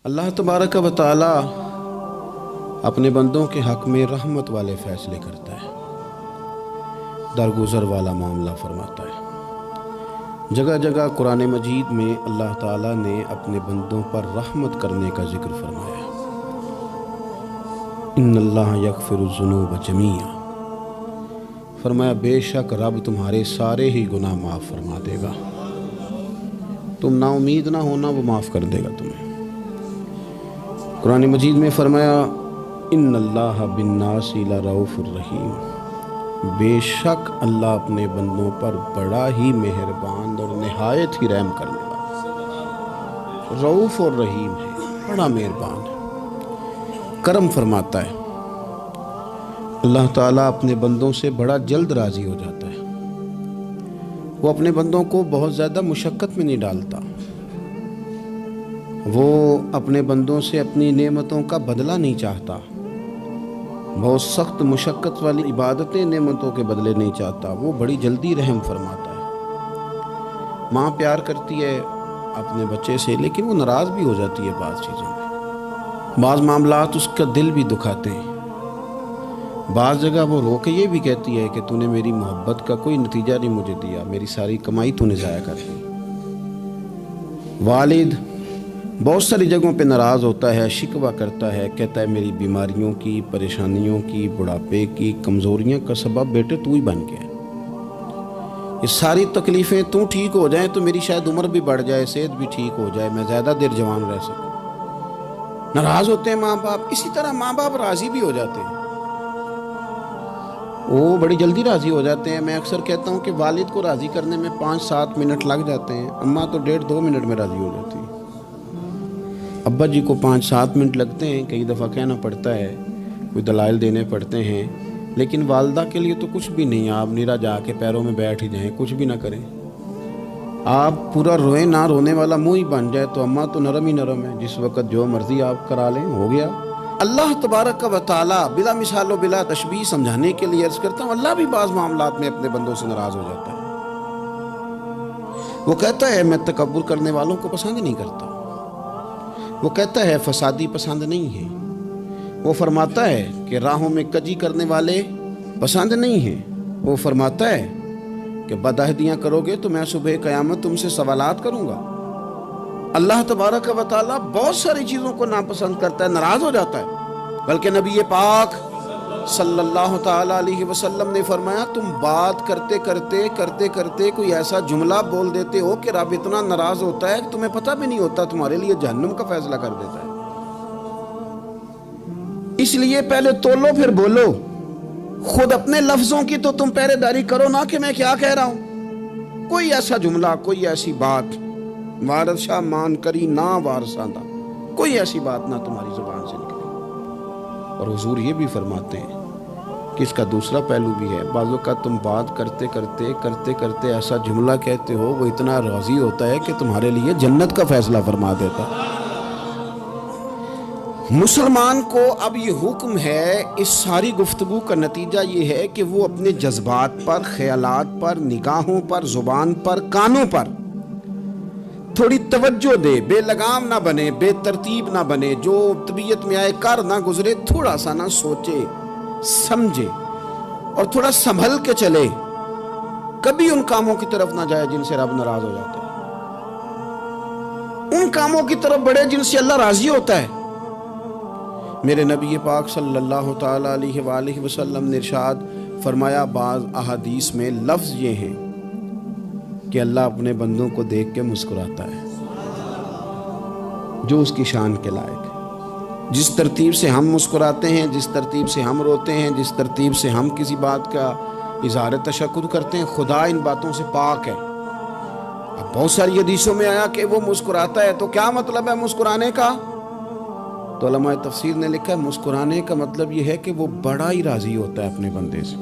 اللہ تبارک و تعالی اپنے بندوں کے حق میں رحمت والے فیصلے کرتا ہے، درگزر والا معاملہ فرماتا ہے۔ جگہ جگہ قرآن مجید میں اللہ تعالیٰ نے اپنے بندوں پر رحمت کرنے کا ذکر فرمایا۔ ان اللہ یغفر الذنوب جمیعا، فرمایا بے شک رب تمہارے سارے ہی گناہ معاف فرما دے گا، تم نا امید نہ ہونا، وہ معاف کر دے گا تمہیں۔ قرآن مجید میں فرمایا ان اللہ بالناس لرؤوف الرحیم، بے شک اللہ اپنے بندوں پر بڑا ہی مہربان اور نہایت ہی رحم کرنے والا، رؤوف اور رحیم ہے، بڑا مہربان ہے، کرم فرماتا ہے۔ اللہ تعالیٰ اپنے بندوں سے بڑا جلد راضی ہو جاتا ہے، وہ اپنے بندوں کو بہت زیادہ مشقت میں نہیں ڈالتا، وہ اپنے بندوں سے اپنی نعمتوں کا بدلہ نہیں چاہتا، بہت سخت مشقت والی عبادتیں نعمتوں کے بدلے نہیں چاہتا، وہ بڑی جلدی رحم فرماتا ہے۔ ماں پیار کرتی ہے اپنے بچے سے، لیکن وہ ناراض بھی ہو جاتی ہے بعض چیزوں میں، بعض معاملات اس کا دل بھی دکھاتے ہیں، بعض جگہ وہ رو کے یہ بھی کہتی ہے کہ تو نے میری محبت کا کوئی نتیجہ نہیں مجھے دیا، میری ساری کمائی تو نے ضائع کر دی۔ والد بہت ساری جگہوں پہ ناراض ہوتا ہے، شکوہ کرتا ہے، کہتا ہے میری بیماریوں کی، پریشانیوں کی، بڑھاپے کی، کمزوریاں کا سبب بیٹے تو ہی بن گیا، یہ ساری تکلیفیں تو ٹھیک ہو جائیں تو میری شاید عمر بھی بڑھ جائے، صحت بھی ٹھیک ہو جائے، میں زیادہ دیر جوان رہ سکوں۔ ناراض ہوتے ہیں ماں باپ، اسی طرح ماں باپ راضی بھی ہو جاتے ہیں، وہ بڑی جلدی راضی ہو جاتے ہیں۔ میں اکثر کہتا ہوں کہ والد کو راضی کرنے میں 5-7 منٹ لگ جاتے ہیں، اماں تو 1.5-2 منٹ میں راضی ہو جاتی ہے، ابا جی کو 5-7 منٹ لگتے ہیں، کئی دفعہ کہنا پڑتا ہے، کوئی دلائل دینے پڑتے ہیں، لیکن والدہ کے لیے تو کچھ بھی نہیں، آپ نیرا جا کے پیروں میں بیٹھ ہی جائیں، کچھ بھی نہ کریں، آپ پورا روئیں نہ، رونے والا منہ ہی بن جائے، تو اماں تو نرم ہی نرم ہے، جس وقت جو مرضی آپ کرا لیں ہو گیا۔ اللہ تبارک و تعالی بلا مثال و بلا تشبیہ سمجھانے کے لیے عرض کرتا ہوں، اللہ بھی بعض معاملات میں اپنے بندوں سے ناراض ہو جاتا ہے، وہ کہتا ہے میں تکبر کرنے والوں کو پسند نہیں کرتا، وہ کہتا ہے فسادی پسند نہیں ہے، وہ فرماتا ہے کہ راہوں میں کجی کرنے والے پسند نہیں ہیں، وہ فرماتا ہے کہ بدعہدیاں کرو گے تو میں صبح قیامت تم سے سوالات کروں گا۔ اللہ تبارک و تعالیٰ بہت ساری چیزوں کو ناپسند کرتا ہے، ناراض ہو جاتا ہے، بلکہ نبی پاک صلی اللہ تعالیٰ علیہ وسلم نے فرمایا تم بات کرتے کرتے کوئی ایسا جملہ بول دیتے ہو کہ رب اتنا ناراض ہوتا ہے کہ تمہیں پتہ بھی نہیں ہوتا، تمہارے لیے جہنم کا فیصلہ کر دیتا ہے۔ اس لیے پہلے تولو پھر بولو، خود اپنے لفظوں کی تو تم پہرے داری کرو، نہ کہ میں کیا کہہ رہا ہوں۔ کوئی ایسا جملہ، کوئی ایسی بات وارث شاہ مان کری نہ وارثاندہ، کوئی ایسی بات نہ تمہاری زبان سے نکلے۔ اور حضور یہ بھی فرماتے ہیں کہ اس کا دوسرا پہلو بھی ہے، بعض اوقات تم بات کرتے ایسا جملہ کہتے ہو وہ اتنا راضی ہوتا ہے کہ تمہارے لیے جنت کا فیصلہ فرما دیتا۔ مسلمان کو اب یہ حکم ہے، اس ساری گفتگو کا نتیجہ یہ ہے کہ وہ اپنے جذبات پر، خیالات پر، نگاہوں پر، زبان پر، کانوں پر تھوڑی توجہ دے، بے لگام نہ بنے، بے ترتیب نہ بنے، جو طبیعت میں آئے کر نہ گزرے، تھوڑا سا نہ سوچے سمجھے اور تھوڑا سنبھل کے چلے، کبھی ان کاموں کی طرف نہ جائے جن سے رب ناراض ہو جاتا ہے، ان کاموں کی طرف بڑھے جن سے اللہ راضی ہوتا ہے۔ میرے نبی پاک صلی اللہ تعالیٰ علیہ وآلہ وسلم نے ارشاد فرمایا، بعض احادیث میں لفظ یہ ہیں کہ اللہ اپنے بندوں کو دیکھ کے مسکراتا ہے، جو اس کی شان کے لائق ہے۔ جس ترتیب سے ہم مسکراتے ہیں، جس ترتیب سے ہم روتے ہیں، جس ترتیب سے ہم کسی بات کا اظہار تشکر کرتے ہیں، خدا ان باتوں سے پاک ہے۔ اب بہت ساری حدیثوں میں آیا کہ وہ مسکراتا ہے، تو کیا مطلب ہے مسکرانے کا؟ تو علماء تفسیر نے لکھا ہے مسکرانے کا مطلب یہ ہے کہ وہ بڑا ہی راضی ہوتا ہے اپنے بندے سے۔